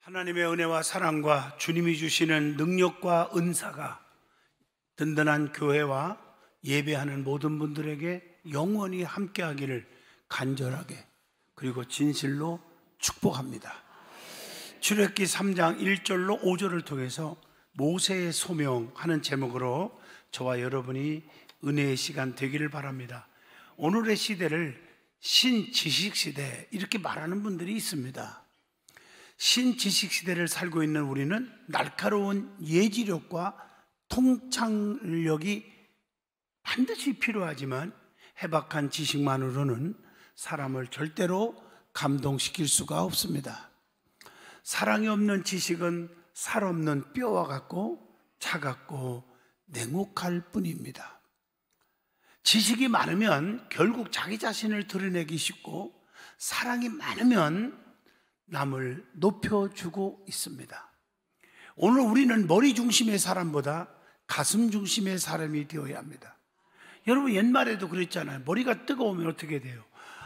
하나님의 은혜와 사랑과 주님이 주시는 능력과 은사가 든든한 교회와 예배하는 모든 분들에게 영원히 함께하기를 간절하게 그리고 진실로 축복합니다. 출애굽기 3장 1절로 5절을 통해서 모세의 소명하는 제목으로 저와 여러분이 은혜의 시간 되기를 바랍니다. 오늘의 시대를 신지식 시대 이렇게 말하는 분들이 있습니다. 신지식 시대를 살고 있는 우리는 날카로운 예지력과 통찰력이 반드시 필요하지만 해박한 지식만으로는 사람을 절대로 감동시킬 수가 없습니다. 사랑이 없는 지식은 살 없는 뼈와 같고 차갑고 냉혹할 뿐입니다. 지식이 많으면 결국 자기 자신을 드러내기 쉽고 사랑이 많으면 남을 높여주고 있습니다. 오늘 우리는 머리 중심의 사람보다 가슴 중심의 사람이 되어야 합니다. 여러분 옛말에도 그랬잖아요. 머리가 뜨거우면 어떻게 돼요?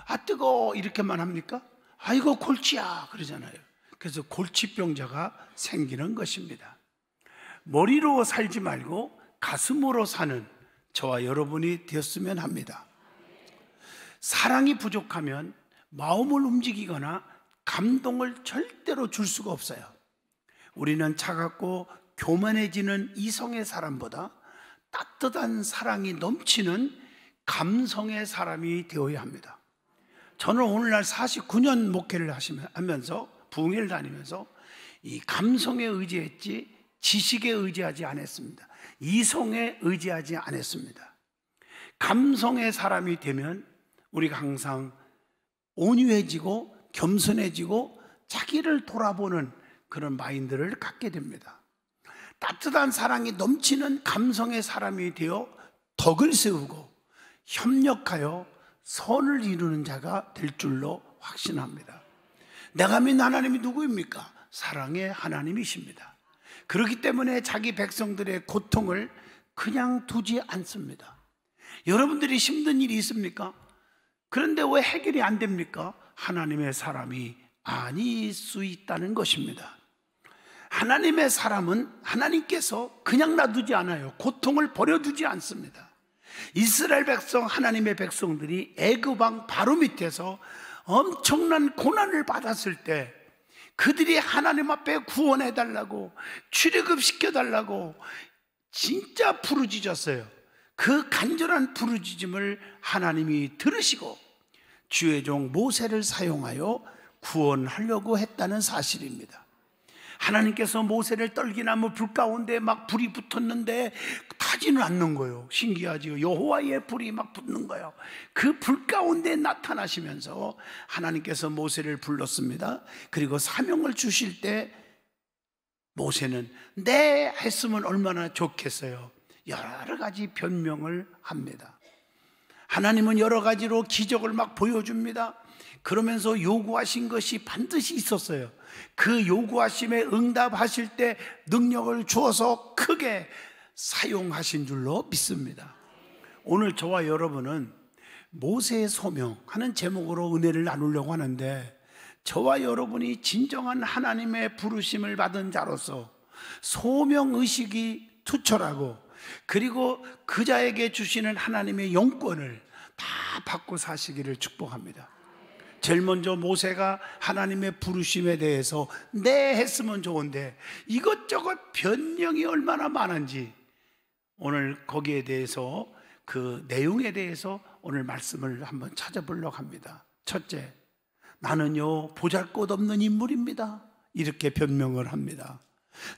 아 뜨거워 이렇게만 합니까? 아이고 골치야 그러잖아요. 그래서 골치병자가 생기는 것입니다. 머리로 살지 말고 가슴으로 사는 저와 여러분이 되었으면 합니다. 사랑이 부족하면 마음을 움직이거나 감동을 절대로 줄 수가 없어요. 우리는 차갑고 교만해지는 이성의 사람보다 따뜻한 사랑이 넘치는 감성의 사람이 되어야 합니다. 저는 오늘날 49년 목회를 하면서 부흥회를 다니면서 이 감성에 의지했지 지식에 의지하지 않았습니다. 이성에 의지하지 않았습니다. 감성의 사람이 되면 우리가 항상 온유해지고 겸손해지고 자기를 돌아보는 그런 마인드를 갖게 됩니다. 따뜻한 사랑이 넘치는 감성의 사람이 되어 덕을 세우고 협력하여 선을 이루는 자가 될 줄로 확신합니다. 내가 믿는 하나님이 누구입니까? 사랑의 하나님이십니다. 그렇기 때문에 자기 백성들의 고통을 그냥 두지 않습니다. 여러분들이 힘든 일이 있습니까? 그런데 왜 해결이 안 됩니까? 하나님의 사람이 아닐 수 있다는 것입니다. 하나님의 사람은 하나님께서 그냥 놔두지 않아요. 고통을 버려두지 않습니다. 이스라엘 백성, 하나님의 백성들이 애굽 왕 바로 밑에서 엄청난 고난을 받았을 때 그들이 하나님 앞에 구원해달라고 출애굽시켜달라고 진짜 부르짖었어요. 그 간절한 부르짖음을 하나님이 들으시고 주의 종 모세를 사용하여 구원하려고 했다는 사실입니다. 하나님께서 모세를 떨기나무 불 가운데 막 불이 붙었는데 타지는 않는 거예요. 신기하지요. 여호와의 불이 막 붙는 거예요. 그 불 가운데 나타나시면서 하나님께서 모세를 불렀습니다. 그리고 사명을 주실 때 모세는 네 했으면 얼마나 좋겠어요. 여러 가지 변명을 합니다. 하나님은 여러 가지로 기적을 막 보여줍니다. 그러면서 요구하신 것이 반드시 있었어요. 그 요구하심에 응답하실 때 능력을 주어서 크게 사용하신 줄로 믿습니다. 오늘 저와 여러분은 모세의 소명하는 제목으로 은혜를 나누려고 하는데 저와 여러분이 진정한 하나님의 부르심을 받은 자로서 소명의식이 투철하고 그리고 그 자에게 주시는 하나님의 영권을 다 받고 사시기를 축복합니다. 제일 먼저 모세가 하나님의 부르심에 대해서 네 했으면 좋은데 이것저것 변명이 얼마나 많은지 오늘 거기에 대해서 그 내용에 대해서 오늘 말씀을 한번 찾아보려고 합니다. 첫째, 나는요 보잘것없는 인물입니다. 이렇게 변명을 합니다.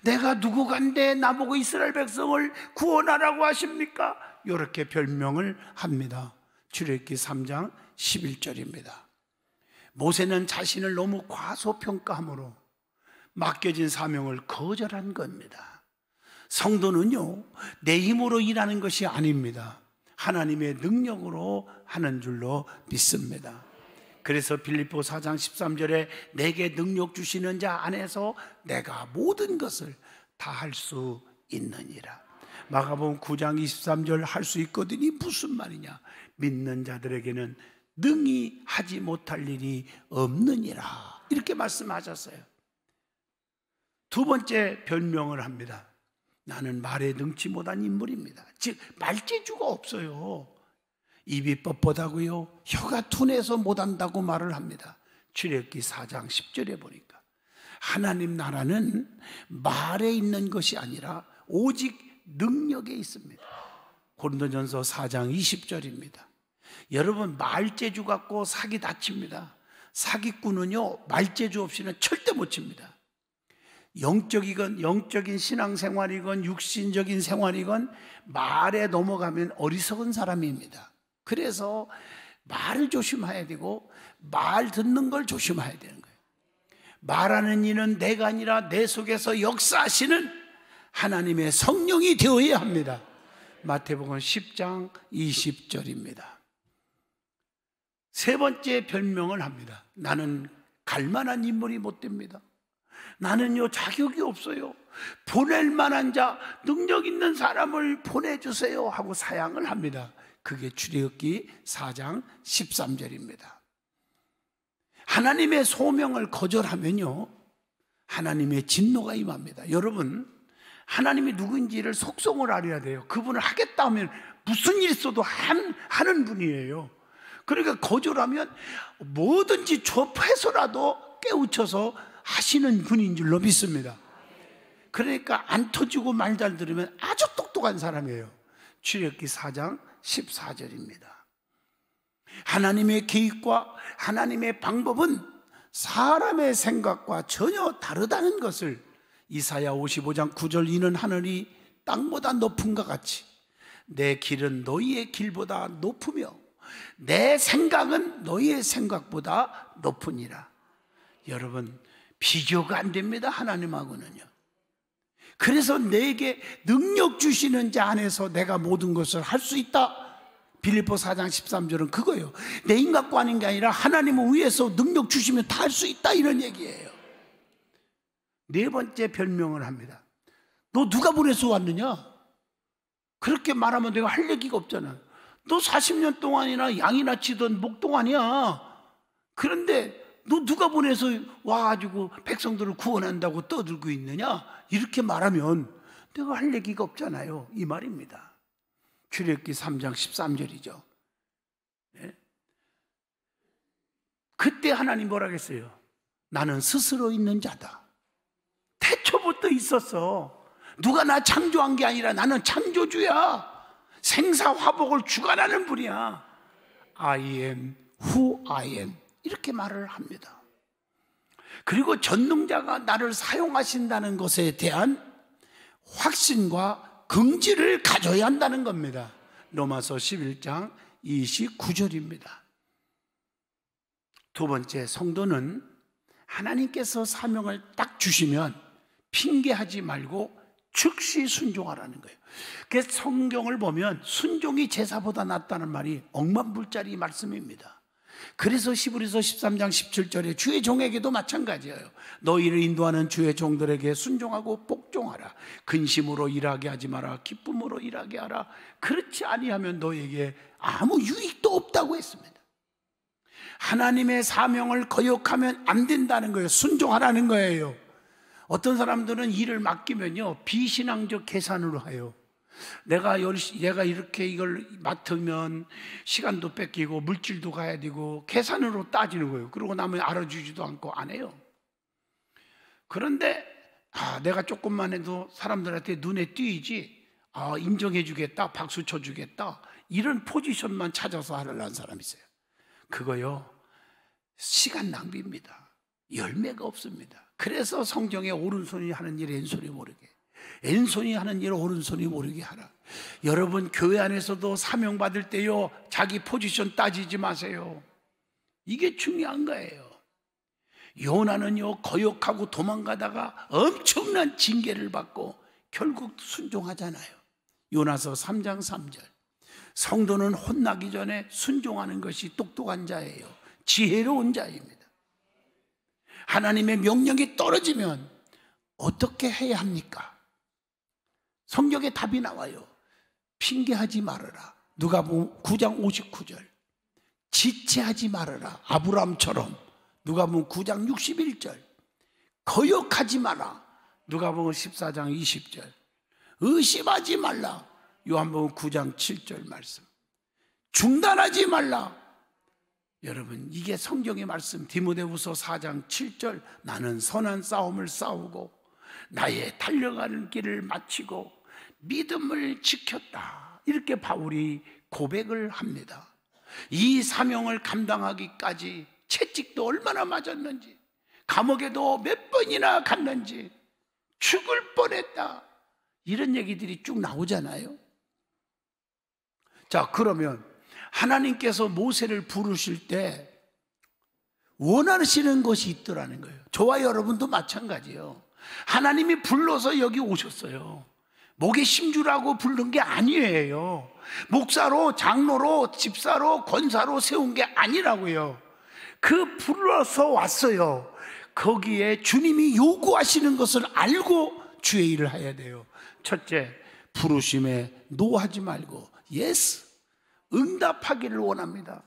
내가 누구간데 나보고 이스라엘 백성을 구원하라고 하십니까? 이렇게 변명을 합니다. 출애굽기 3장 11절입니다. 모세는 자신을 너무 과소평가함으로 맡겨진 사명을 거절한 겁니다. 성도는요 내 힘으로 일하는 것이 아닙니다. 하나님의 능력으로 하는 줄로 믿습니다. 그래서 빌립보 4장 13절에 내게 능력 주시는 자 안에서 내가 모든 것을 다 할 수 있느니라. 마가복음 9장 23절 할 수 있거든이 무슨 말이냐? 믿는 자들에게는 능히 하지 못할 일이 없느니라. 이렇게 말씀하셨어요. 두 번째 변명을 합니다. 나는 말에 능치 못한 인물입니다. 즉 말재주가 없어요. 입이 뻣뻣하고요, 혀가 둔해서 못한다고 말을 합니다. 출애굽기 4장 10절에 보니까 하나님 나라는 말에 있는 것이 아니라 오직 능력에 있습니다. 고린도전서 4장 20절입니다. 여러분, 말재주 갖고 사기 다칩니다. 사기꾼은요, 말재주 없이는 절대 못 칩니다. 영적인 신앙생활이건 육신적인 생활이건 말에 넘어가면 어리석은 사람입니다. 그래서 말을 조심해야 되고 말 듣는 걸 조심해야 되는 거예요. 말하는 이는 내가 아니라 내 속에서 역사하시는 하나님의 성령이 되어야 합니다. 마태복음 10장 20절입니다. 세 번째 변명을 합니다. 나는 갈만한 인물이 못 됩니다. 나는요, 자격이 없어요. 보낼 만한 자, 능력 있는 사람을 보내주세요 하고 사양을 합니다. 그게 출애굽기 4장 13절입니다. 하나님의 소명을 거절하면요, 하나님의 진노가 임합니다. 여러분, 하나님이 누구인지를 속성을 알아야 돼요. 그분을 하겠다 하면 무슨 일 있어도 하는 분이에요. 그러니까 거절하면 뭐든지 좁혀서라도 깨우쳐서 하시는 분인 줄로 믿습니다. 그러니까 안 터지고 말 잘 들으면 아주 똑똑한 사람이에요. 출애굽기 4장 14절입니다. 하나님의 계획과 하나님의 방법은 사람의 생각과 전혀 다르다는 것을 이사야 55장 9절 이는 하늘이 땅보다 높음과 같이 내 길은 너희의 길보다 높으며 내 생각은 너희의 생각보다 높으니라. 여러분, 비교가 안 됩니다. 하나님하고는요. 그래서 내게 능력 주시는 자 안에서 내가 모든 것을 할 수 있다. 빌립보 4장 13절은 그거예요. 내 힘 갖고 하는 게 아니라 하나님을 위해서 능력 주시면 다 할 수 있다, 이런 얘기예요. 네 번째 변명을 합니다. 너 누가 보내서 왔느냐? 그렇게 말하면 내가 할 얘기가 없잖아. 너 40년 동안이나 양이나 치던 목동아니야. 그런데 너 누가 보내서 와가지고 백성들을 구원한다고 떠들고 있느냐? 이렇게 말하면 내가 할 얘기가 없잖아요, 이 말입니다. 출애굽기 3장 13절이죠. 네? 그때 하나님 뭐라 했어요? 나는 스스로 있는 자다. 태초부터 있었어. 누가 나 창조한 게 아니라 나는 창조주야. 생사화복을 주관하는 분이야. I am who I am. 이렇게 말을 합니다. 그리고 전능자가 나를 사용하신다는 것에 대한 확신과 긍지를 가져야 한다는 겁니다. 로마서 11장 29절입니다. 두 번째, 성도는 하나님께서 사명을 딱 주시면 핑계하지 말고 즉시 순종하라는 거예요. 그래서 성경을 보면 순종이 제사보다 낫다는 말이 억만불짜리 말씀입니다. 그래서 히브리서 13장 17절에 주의 종에게도 마찬가지예요. 너희를 인도하는 주의 종들에게 순종하고 복종하라. 근심으로 일하게 하지 마라. 기쁨으로 일하게 하라. 그렇지 아니하면 너에게 아무 유익도 없다고 했습니다. 하나님의 사명을 거역하면 안 된다는 거예요. 순종하라는 거예요. 어떤 사람들은 일을 맡기면요, 비신앙적 계산으로 해요. 내가 이렇게 이걸 맡으면 시간도 뺏기고 물질도 가야 되고 계산으로 따지는 거예요. 그러고 나면 알아주지도 않고 안 해요. 그런데 내가 조금만 해도 사람들한테 눈에 띄지, 인정해 주겠다, 박수 쳐 주겠다, 이런 포지션만 찾아서 하려는 사람이 있어요. 그거요, 시간 낭비입니다. 열매가 없습니다. 그래서 성경에 오른손이 하는 일 왼손이 모르게, 왼손이 하는 일 오른손이 모르게 하라. 여러분, 교회 안에서도 사명 받을 때요, 자기 포지션 따지지 마세요. 이게 중요한 거예요. 요나는요, 거역하고 도망가다가 엄청난 징계를 받고 결국 순종하잖아요. 요나서 3장 3절. 성도는 혼나기 전에 순종하는 것이 똑똑한 자예요. 지혜로운 자입니다. 하나님의 명령이 떨어지면 어떻게 해야 합니까? 성경에 답이 나와요. 핑계하지 말아라. 누가복음 9장 59절. 지체하지 말아라. 아브라함처럼. 누가복음 9장 61절. 거역하지 마라. 누가복음 14장 20절. 의심하지 말라. 요한복음 9장 7절 말씀. 중단하지 말라. 여러분, 이게 성경의 말씀. 디모데후서 4장 7절. 나는 선한 싸움을 싸우고 나의 달려가는 길을 마치고 믿음을 지켰다. 이렇게 바울이 고백을 합니다. 이 사명을 감당하기까지 채찍도 얼마나 맞았는지, 감옥에도 몇 번이나 갔는지, 죽을 뻔했다, 이런 얘기들이 쭉 나오잖아요. 자, 그러면 하나님께서 모세를 부르실 때 원하시는 것이 있더라는 거예요. 저와 여러분도 마찬가지예요. 하나님이 불러서 여기 오셨어요. 목에 심주라고 부른 게 아니에요. 목사로, 장로로, 집사로, 권사로 세운 게 아니라고요. 그 불러서 왔어요. 거기에 주님이 요구하시는 것을 알고 주의 일을 해야 돼요. 첫째, 부르심에 노하지 말고 예스, 응답하기를 원합니다.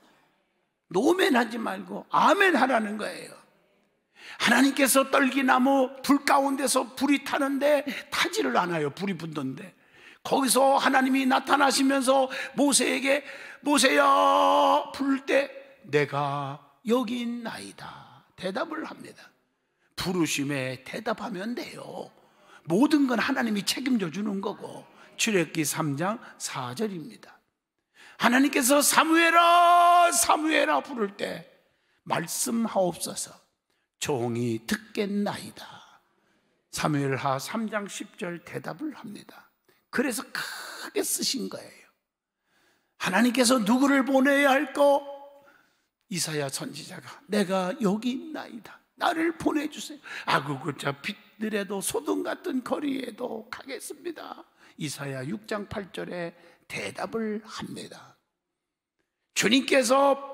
노멘 하지 말고 아멘 하라는 거예요. 하나님께서 떨기나무 불 가운데서 불이 타는데 타지를 않아요. 불이 붙는데 거기서 하나님이 나타나시면서 모세에게 모세야 부를 때 내가 여기 있나이다 대답을 합니다. 부르심에 대답하면 돼요. 모든 건 하나님이 책임져 주는 거고. 출애굽기 3장 4절입니다. 하나님께서 사무엘아 사무엘아 부를 때 말씀하옵소서 종이 듣겠나이다. 사무엘하 3장 10절 대답을 합니다. 그래서 크게 쓰신 거예요. 하나님께서 누구를 보내야 할까? 이사야 선지자가 내가 여기 있나이다. 나를 보내주세요. 아구구자 빛들에도 소금 같은 거리에도 가겠습니다. 이사야 6장 8절에 대답을 합니다. 주님께서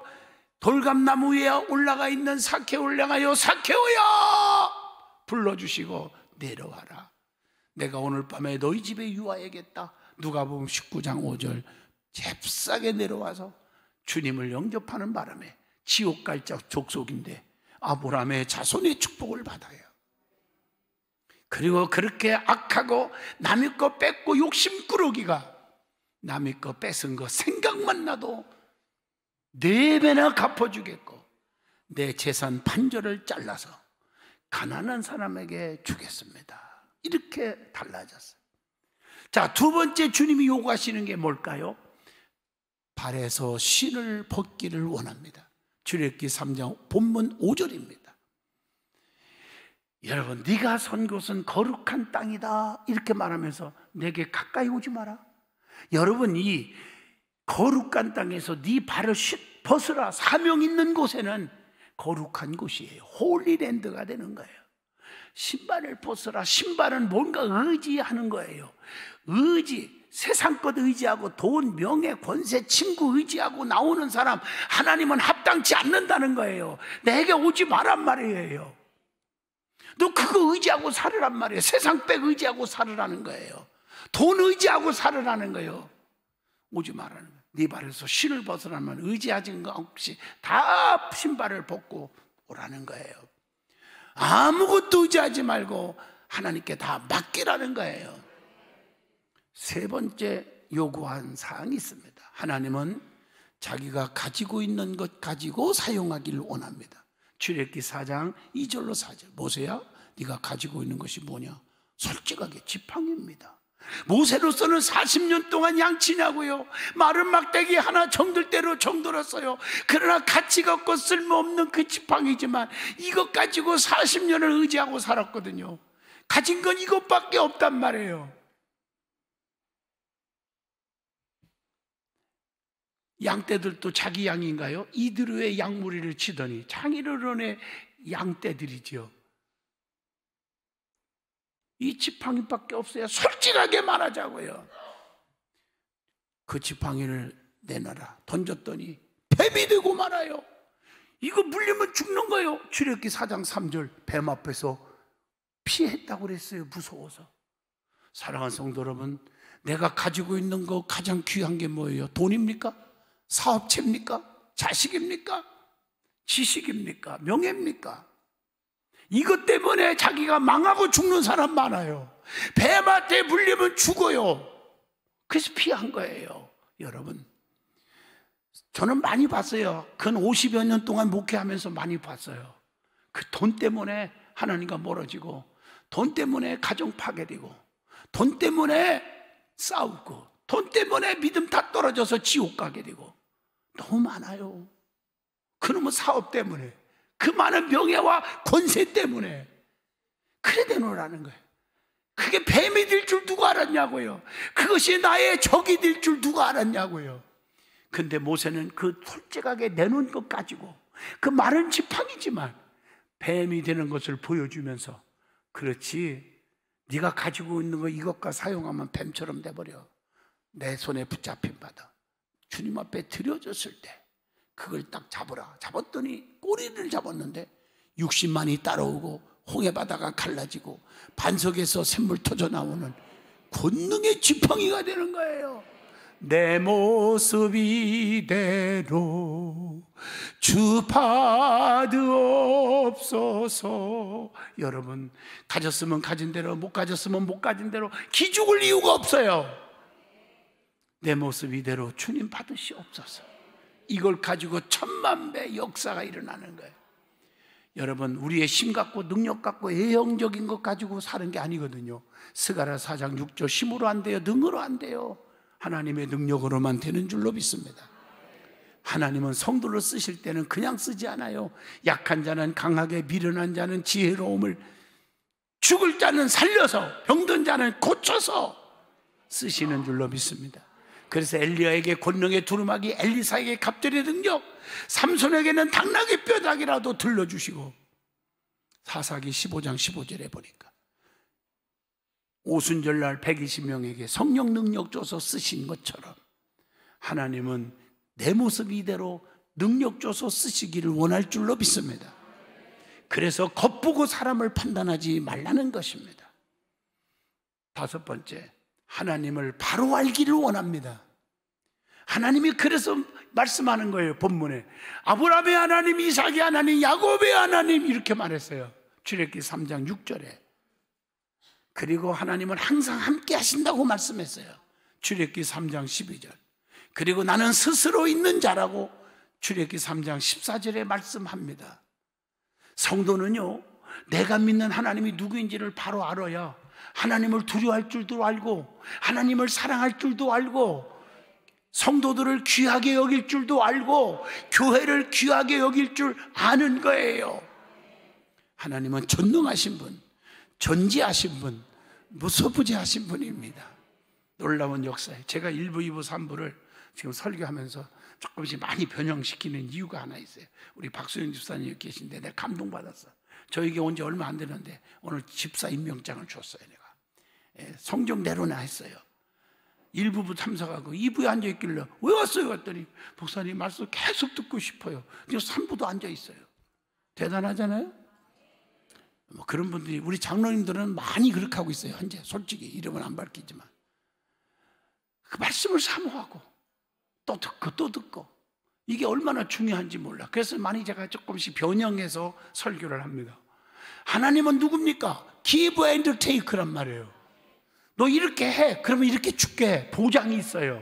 돌감나무 위에 올라가 있는 사케오를 향하여 사케오야 불러주시고 내려와라. 내가 오늘 밤에 너희 집에 유하야겠다. 누가복음 19장 5절 잽싸게 내려와서 주님을 영접하는 바람에 지옥 갈 족속인데 아브라함의 자손의 축복을 받아요. 그리고 그렇게 악하고 남의 거 뺏고 욕심꾸러기가 남의 거 뺏은 거 생각만 나도 4배나 갚아주겠고 내 재산 반절을 잘라서 가난한 사람에게 주겠습니다. 이렇게 달라졌어요. 자, 두 번째 주님이 요구하시는 게 뭘까요? 발에서 신을 벗기를 원합니다. 출애굽기 3장 본문 5절입니다. 여러분, 네가 선 곳은 거룩한 땅이다 이렇게 말하면서 내게 가까이 오지 마라. 여러분, 이 거룩한 땅에서 네 발을 벗으라. 사명 있는 곳에는 거룩한 곳이에요. 홀리랜드가 되는 거예요. 신발을 벗으라. 신발은 뭔가 의지하는 거예요. 의지, 세상 것 의지하고 돈, 명예, 권세, 친구 의지하고 나오는 사람 하나님은 합당치 않는다는 거예요. 내게 오지 말란 말이에요. 너 그거 의지하고 살으란 말이에요. 세상 백 의지하고 살으라는 거예요. 돈 의지하고 살으라는 거예요. 오지 말라는 거예요. 네 발에서 신을 벗으라면 의지하지 것 없이 다 신발을 벗고 오라는 거예요. 아무것도 의지하지 말고 하나님께 다 맡기라는 거예요. 세 번째 요구한 사항이 있습니다. 하나님은 자기가 가지고 있는 것 가지고 사용하기를 원합니다. 출애굽기 4장 2절로 4절 모세야 네가 가지고 있는 것이 뭐냐? 솔직하게 지팡이입니다. 모세로서는 40년 동안 양치냐고요. 마른 막대기 하나 정들 대로 정들었어요. 그러나 가치가 없고 쓸모없는 그 지팡이지만 이것 가지고 40년을 의지하고 살았거든요. 가진 건 이것밖에 없단 말이에요. 양떼들도 자기 양인가요? 이드루의 양무리를 치더니 장이르론의 양떼들이죠. 이 지팡이밖에 없어요. 솔직하게 말하자고요. 그 지팡이를 내놔라. 던졌더니 뱀이 되고 말아요. 이거 물리면 죽는 거예요. 출애굽기 4장 3절 뱀 앞에서 피했다고 그랬어요. 무서워서. 사랑하는 성도 여러분, 내가 가지고 있는 거 가장 귀한 게 뭐예요? 돈입니까? 사업체입니까? 자식입니까? 지식입니까? 명예입니까? 이것 때문에 자기가 망하고 죽는 사람 많아요. 뱀한테 물리면 죽어요. 그래서 피한 거예요. 여러분, 저는 많이 봤어요. 근 50여 년 동안 목회하면서 많이 봤어요. 그 돈 때문에 하나님과 멀어지고, 돈 때문에 가정 파괴되고, 돈 때문에 싸우고, 돈 때문에 믿음 다 떨어져서 지옥 가게 되고 너무 많아요. 그놈의 사업 때문에, 그 많은 명예와 권세 때문에 그래 되노라는 거예요. 그게 뱀이 될 줄 누가 알았냐고요. 그것이 나의 적이 될 줄 누가 알았냐고요. 근데 모세는 그 솔직하게 내놓은 것 가지고, 그 마른 지팡이지만 뱀이 되는 것을 보여주면서, 그렇지, 네가 가지고 있는 거 이것과 사용하면 뱀처럼 돼버려. 내 손에 붙잡힌 바다 주님 앞에 드려졌을 때 그걸 딱 잡으라. 잡았더니 꼬리를 잡았는데 60만이 따라오고 홍해 바다가 갈라지고 반석에서 샘물 터져 나오는 권능의 지팡이가 되는 거예요. 내 모습 이대로 주 받으옵소서. 여러분, 가졌으면 가진 대로, 못 가졌으면 못 가진 대로 기죽을 이유가 없어요. 내 모습 이대로 주님 받으시옵소서. 이걸 가지고 1000만 배 역사가 일어나는 거예요. 여러분, 우리의 힘 갖고 능력 갖고 예형적인 것 가지고 사는 게 아니거든요. 스가랴 4장 6절, 힘으로 안 돼요, 능으로 안 돼요. 하나님의 능력으로만 되는 줄로 믿습니다. 하나님은 성도를 쓰실 때는 그냥 쓰지 않아요. 약한 자는 강하게, 미련한 자는 지혜로움을, 죽을 자는 살려서, 병든 자는 고쳐서 쓰시는 줄로 믿습니다. 그래서 엘리야에게 권능의 두루마기, 엘리사에게 갑절의 능력, 삼손에게는 당나귀 뼈다귀라도 들려주시고, 사사기 15장 15절에 보니까 오순절날 120명에게 성령 능력 줘서 쓰신 것처럼 하나님은 내 모습 이대로 능력 줘서 쓰시기를 원할 줄로 믿습니다. 그래서 겉보고 사람을 판단하지 말라는 것입니다. 5번째, 하나님을 바로 알기를 원합니다. 하나님이 그래서 말씀하는 거예요. 본문에 아브라함의 하나님, 이삭의 하나님, 야곱의 하나님 이렇게 말했어요. 출애굽기 3장 6절에. 그리고 하나님은 항상 함께 하신다고 말씀했어요. 출애굽기 3장 12절. 그리고 나는 스스로 있는 자라고 출애굽기 3장 14절에 말씀합니다. 성도는요, 내가 믿는 하나님이 누구인지를 바로 알아야 하나님을 두려워할 줄도 알고, 하나님을 사랑할 줄도 알고, 성도들을 귀하게 여길 줄도 알고, 교회를 귀하게 여길 줄 아는 거예요. 하나님은 전능하신 분, 전지하신 분, 무소부지하신 분입니다. 놀라운 역사에 제가 1부, 2부, 3부를 지금 설교하면서 조금씩 많이 변형시키는 이유가 하나 있어요. 우리 박수영 집사님 여기 계신데 내가 감동받았어. 저에게 온 지 얼마 안 되는데 오늘 집사 임명장을 줬어요. 내가 성경대로나 했어요. 1부부 참석하고 2부에 앉아있길래 왜 왔어요? 했더니 목사님 말씀 계속 듣고 싶어요. 그래서 3부도 앉아있어요. 대단하잖아요. 뭐 그런 분들이, 우리 장로님들은 많이 그렇게 하고 있어요. 현재 솔직히 이름은 안 밝히지만 그 말씀을 사모하고 또 듣고 또 듣고, 이게 얼마나 중요한지 몰라. 그래서 많이 제가 조금씩 변형해서 설교를 합니다. 하나님은 누굽니까? Give and take란 말이에요. 너 이렇게 해, 그러면 이렇게 줄게. 보장이 있어요.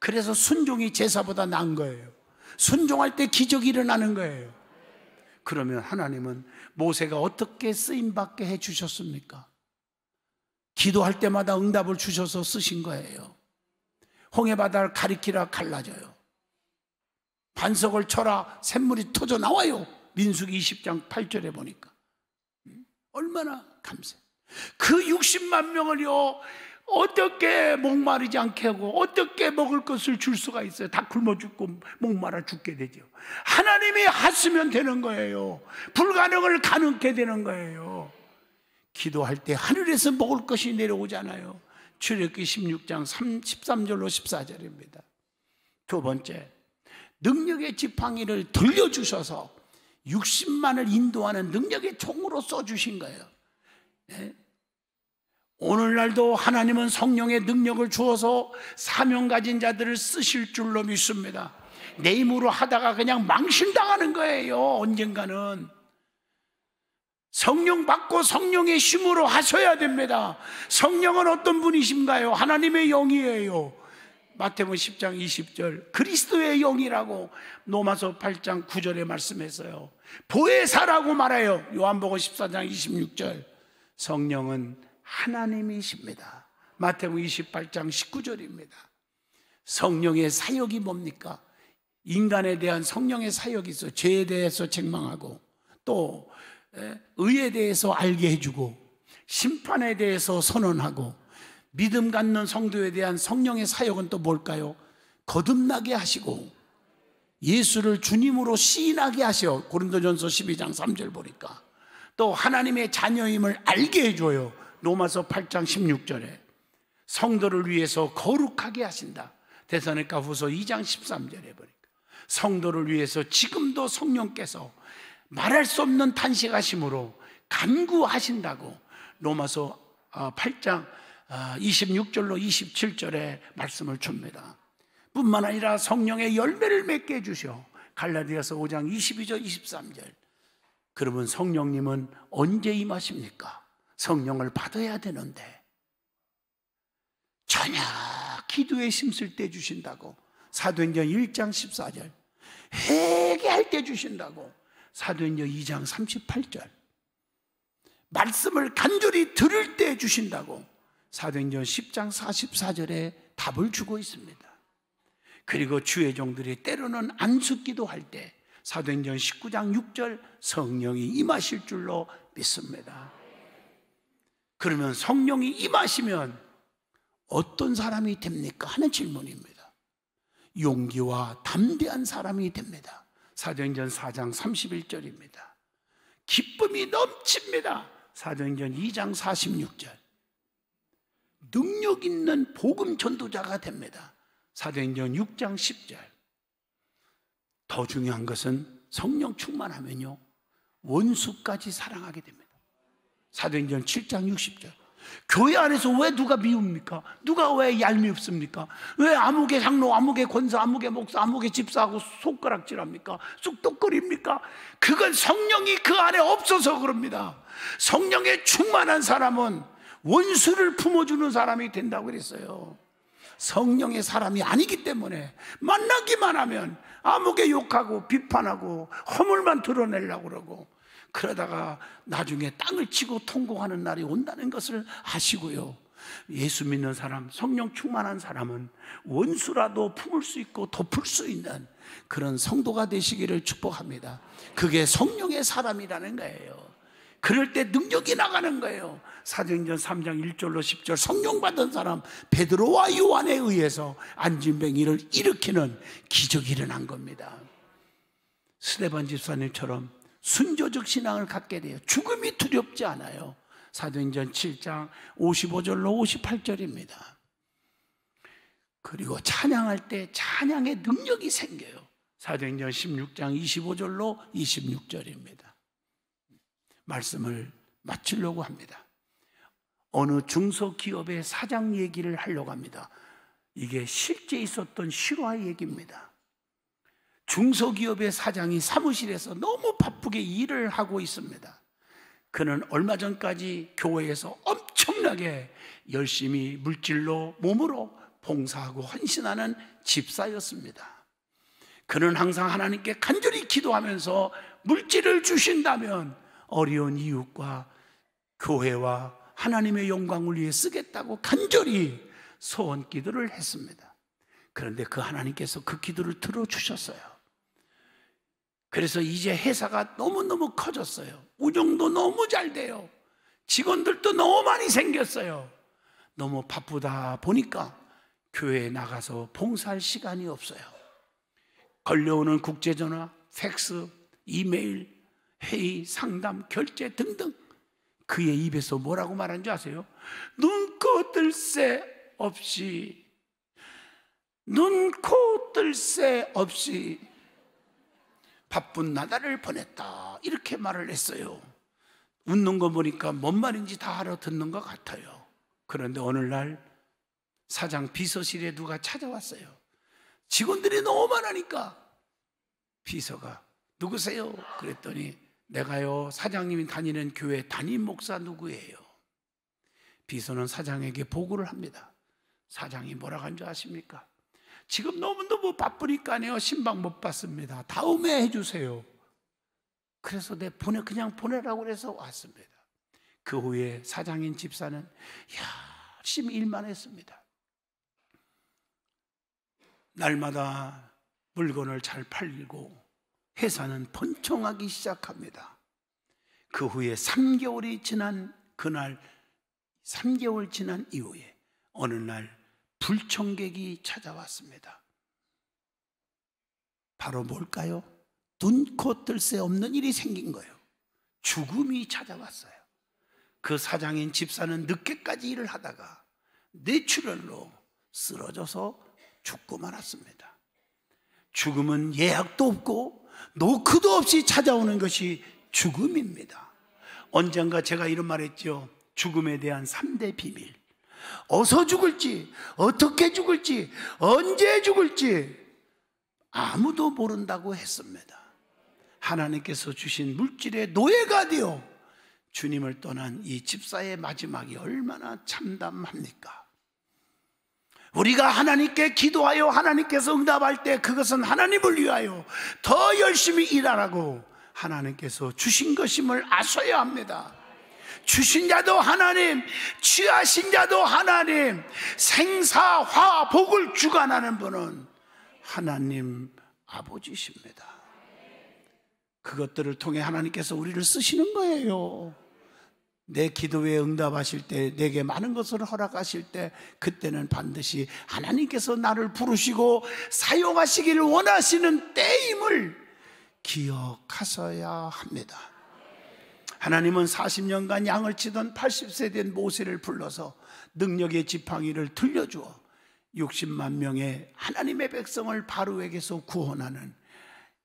그래서 순종이 제사보다 나은 거예요. 순종할 때 기적이 일어나는 거예요. 그러면 하나님은 모세가 어떻게 쓰임받게 해주셨습니까? 기도할 때마다 응답을 주셔서 쓰신 거예요. 홍해바다를 가리키라 갈라져요. 반석을 쳐라 샘물이 터져 나와요. 민수기 20장 8절에 보니까. 얼마나 감사해요. 그 60만 명을요, 어떻게 목마르지 않게 하고 어떻게 먹을 것을 줄 수가 있어요? 다 굶어 죽고 목마라 죽게 되죠. 하나님이 하시면 되는 거예요. 불가능을 가능케 되는 거예요. 기도할 때 하늘에서 먹을 것이 내려오잖아요. 출애굽기 16장 13절로 14절입니다. 두 번째, 능력의 지팡이를 들려주셔서 60만을 인도하는 능력의 총으로 써주신 거예요. 네? 오늘날도 하나님은 성령의 능력을 주어서 사명 가진 자들을 쓰실 줄로 믿습니다. 내 힘으로 하다가 그냥 망신당하는 거예요. 언젠가는 성령 받고 성령의 힘으로 하셔야 됩니다. 성령은 어떤 분이신가요? 하나님의 영이에요. 마태복음 10장 20절 그리스도의 영이라고 로마서 8장 9절에 말씀했어요. 보혜사라고 말해요. 요한복음 14장 26절 성령은 하나님이십니다. 마태복음 28장 19절입니다. 성령의 사역이 뭡니까? 인간에 대한 성령의 사역이 있어. 죄에 대해서 책망하고 또 의에 대해서 알게 해주고 심판에 대해서 선언하고 믿음 갖는 성도에 대한 성령의 사역은 또 뭘까요? 거듭나게 하시고 예수를 주님으로 시인하게 하셔. 고린도전서 12장 3절 보니까 또 하나님의 자녀임을 알게 해줘요. 로마서 8장 16절에 성도를 위해서 거룩하게 하신다. 데살로니가후서 2장 13절에 보니까 성도를 위해서 지금도 성령께서 말할 수 없는 탄식하심으로 간구하신다고 로마서 8장 26절로 27절에 말씀을 줍니다. 뿐만 아니라 성령의 열매를 맺게 해주셔. 갈라디아서 5장 22절 23절. 그러면 성령님은 언제 임하십니까? 성령을 받아야 되는데 전혀 기도에 힘쓸 때 주신다고 사도행전 1장 14절. 회개할 때 주신다고 사도행전 2장 38절. 말씀을 간절히 들을 때 주신다고 사도행전 10장 44절에 답을 주고 있습니다. 그리고 주의 종들이 때로는 안숙기도 할 때 사도행전 19장 6절 성령이 임하실 줄로 믿습니다. 그러면 성령이 임하시면 어떤 사람이 됩니까? 하는 질문입니다. 용기와 담대한 사람이 됩니다. 사도행전 4장 31절입니다. 기쁨이 넘칩니다. 사도행전 2장 46절. 능력 있는 복음 전도자가 됩니다. 사도행전 6장 10절. 더 중요한 것은 성령 충만하면요 원수까지 사랑하게 됩니다. 사도행전 7장 60절. 교회 안에서 왜 누가 미웁니까? 누가 왜 얄미웁습니까? 왜 아무개 장로, 아무개 권사, 아무개 목사, 아무개 집사하고 손가락질합니까? 쑥덕거립니까? 그건 성령이 그 안에 없어서 그럽니다. 성령에 충만한 사람은 원수를 품어주는 사람이 된다고 그랬어요. 성령의 사람이 아니기 때문에 만나기만 하면 아무개 욕하고 비판하고 허물만 드러내려고 그러고 그러다가 나중에 땅을 치고 통곡하는 날이 온다는 것을 아시고요. 예수 믿는 사람, 성령 충만한 사람은 원수라도 품을 수 있고 덮을 수 있는 그런 성도가 되시기를 축복합니다. 그게 성령의 사람이라는 거예요. 그럴 때 능력이 나가는 거예요. 사도행전 3장 1절로 10절 성령 받은 사람 베드로와 요한에 의해서 안진뱅이를 일으키는 기적이 일어난 겁니다. 스데반 집사님처럼 순교적 신앙을 갖게 돼요. 죽음이 두렵지 않아요. 사도행전 7장 55절로 58절입니다. 그리고 찬양할 때 찬양의 능력이 생겨요. 사도행전 16장 25절로 26절입니다. 말씀을 마치려고 합니다. 어느 중소기업의 사장 얘기를 하려고 합니다. 이게 실제 있었던 실화 얘기입니다. 중소기업의 사장이 사무실에서 너무 바쁘게 일을 하고 있습니다. 그는 얼마 전까지 교회에서 엄청나게 열심히 물질로 몸으로 봉사하고 헌신하는 집사였습니다. 그는 항상 하나님께 간절히 기도하면서 물질을 주신다면 어려운 이웃과 교회와 하나님의 영광을 위해 쓰겠다고 간절히 소원 기도를 했습니다. 그런데 그 하나님께서 그 기도를 들어주셨어요. 그래서 이제 회사가 너무너무 커졌어요. 운영도 너무 잘 돼요. 직원들도 너무 많이 생겼어요. 너무 바쁘다 보니까 교회에 나가서 봉사할 시간이 없어요. 걸려오는 국제전화, 팩스, 이메일, 회의, 상담, 결제 등등 그의 입에서 뭐라고 말한 줄 아세요? 눈코 뜰 새 없이 눈코 뜰 새 없이 바쁜 나날을 보냈다 이렇게 말을 했어요. 웃는 거 보니까 뭔 말인지 다 알아듣는 것 같아요. 그런데 어느 날 사장 비서실에 누가 찾아왔어요. 직원들이 너무 많으니까 비서가 누구세요? 그랬더니 내가요, 사장님이 다니는 교회 담임 목사 누구예요? 비서는 사장에게 보고를 합니다. 사장이 뭐라고 한 줄 아십니까? 지금 너무너무 바쁘니까요, 신방 못 받습니다. 다음에 해주세요. 그래서 그냥 보내라고 그래서 왔습니다. 그 후에 사장인 집사는 열심히 일만 했습니다. 날마다 물건을 잘 팔리고 회사는 번창하기 시작합니다. 그 후에 3개월이 지난 그날, 3개월 지난 이후에 어느 날 불청객이 찾아왔습니다. 바로 뭘까요? 눈코 뜰 새 없는 일이 생긴 거예요. 죽음이 찾아왔어요. 그 사장인 집사는 늦게까지 일을 하다가 뇌출혈로 쓰러져서 죽고 말았습니다. 죽음은 예약도 없고 노크도 없이 찾아오는 것이 죽음입니다. 언젠가 제가 이런 말 했죠. 죽음에 대한 3대 비밀. 어디서 죽을지, 어떻게 죽을지, 언제 죽을지 아무도 모른다고 했습니다. 하나님께서 주신 물질의 노예가 되어 주님을 떠난 이 집사의 마지막이 얼마나 참담합니까? 우리가 하나님께 기도하여 하나님께서 응답할 때 그것은 하나님을 위하여 더 열심히 일하라고 하나님께서 주신 것임을 아셔야 합니다. 주신 자도 하나님, 취하신 자도 하나님, 생사화 복을 주관하는 분은 하나님 아버지십니다. 그것들을 통해 하나님께서 우리를 쓰시는 거예요. 내 기도에 응답하실 때, 내게 많은 것을 허락하실 때, 그때는 반드시 하나님께서 나를 부르시고 사용하시기를 원하시는 때임을 기억하셔야 합니다. 하나님은 40년간 양을 치던 80세 된 모세를 불러서 능력의 지팡이를 들려주어 60만 명의 하나님의 백성을 바로에게서 구원하는,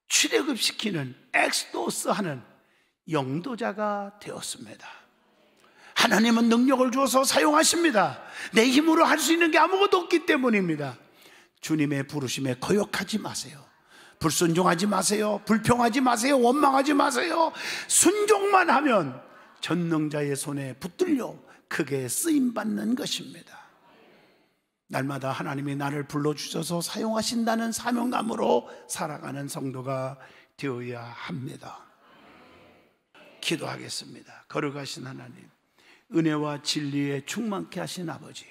출애굽시키는, 엑스도스하는 영도자가 되었습니다. 하나님은 능력을 주어서 사용하십니다. 내 힘으로 할 수 있는 게 아무것도 없기 때문입니다. 주님의 부르심에 거역하지 마세요. 불순종하지 마세요. 불평하지 마세요. 원망하지 마세요. 순종만 하면 전능자의 손에 붙들려 크게 쓰임받는 것입니다. 날마다 하나님이 나를 불러주셔서 사용하신다는 사명감으로 살아가는 성도가 되어야 합니다. 기도하겠습니다. 거룩하신 하나님, 은혜와 진리에 충만케 하신 아버지,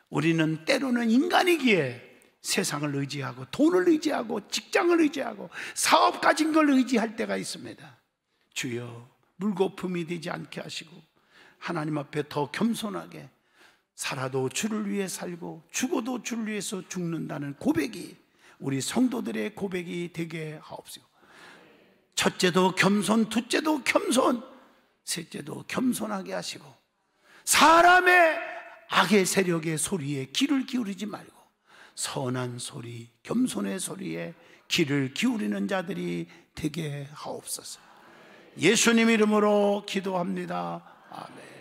우리는 때로는 인간이기에 세상을 의지하고 돈을 의지하고 직장을 의지하고 사업 가진 걸 의지할 때가 있습니다. 주여, 물거품이 되지 않게 하시고 하나님 앞에 더 겸손하게 살아도 주를 위해 살고 죽어도 주를 위해서 죽는다는 고백이 우리 성도들의 고백이 되게 하옵시고, 첫째도 겸손, 둘째도 겸손, 셋째도 겸손하게 하시고, 사람의 악의 세력의 소리에 귀를 기울이지 말고 선한 소리, 겸손의 소리에 귀를 기울이는 자들이 되게 하옵소서. 예수님 이름으로 기도합니다. 아멘.